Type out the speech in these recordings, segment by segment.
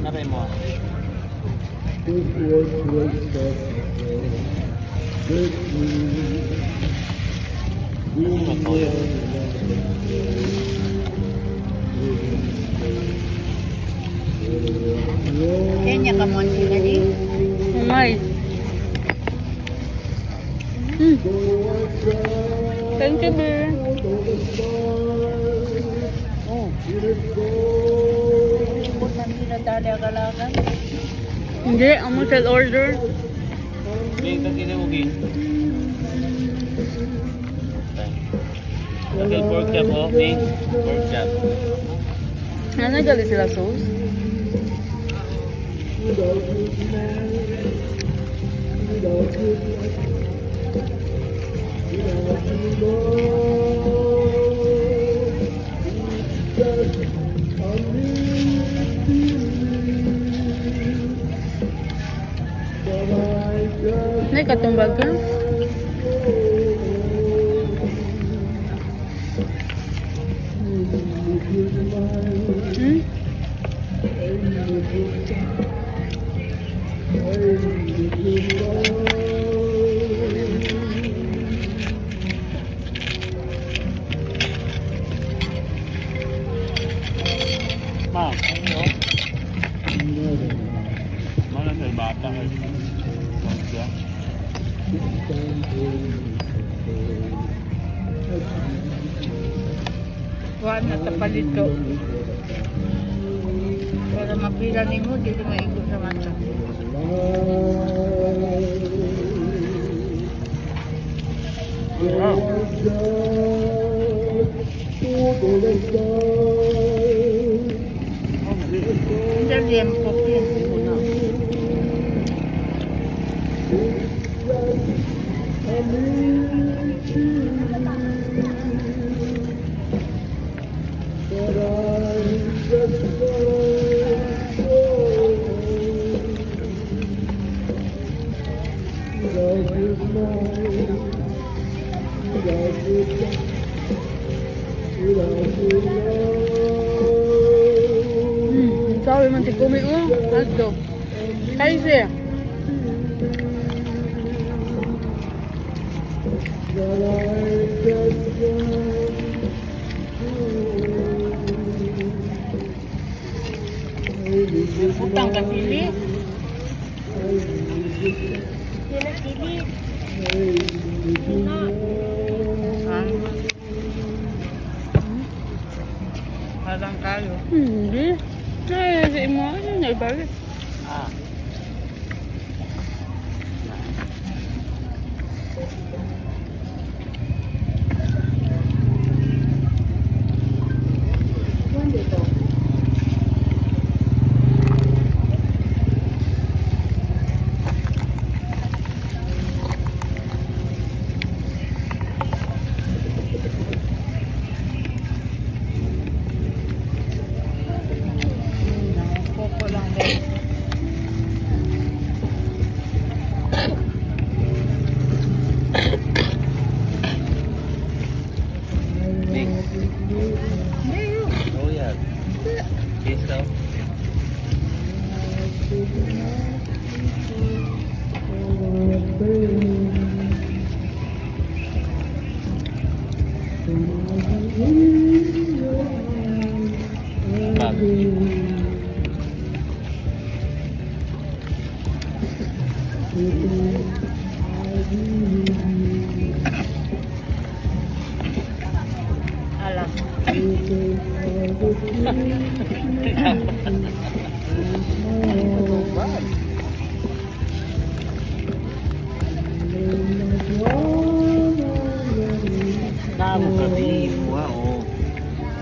Naray mo. Kenya ka mo nila di. Umay. Thank you, dear. Oh. Ikot man nila tali agalagan. Hindi, amo sell order. Okay, kasi na mo, Ging. Okay, pork chop, okay. Pork chop. Ano gali sila sauce? Nay katumbag ka? Hmm? Ma, ano? Mana sa bata ka. Pagka. Kuha na sa palito. Para mapila ni mo, dito maigo sa mata. Wow. Hindi liempo yun. Sabi man tikumi mo. Aldo. Kaisi. Utang ka sili. Sila sili. Parang kayo. Hindi. Ay, sa imo. Ano na ibalik? Ah. Koko lang guys. Big. Oh, yeah. Cheese daw. Bag. Alam. Namo kami. Wow.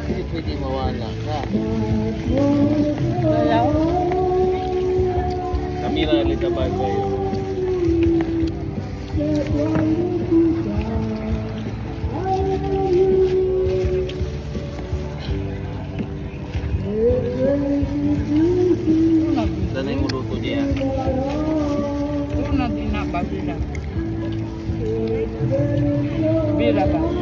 Hindi pwede mawala ka. Hello? Kamila ulit na bagay. Sana yung luto niya. Una din na pabila. Bira ba?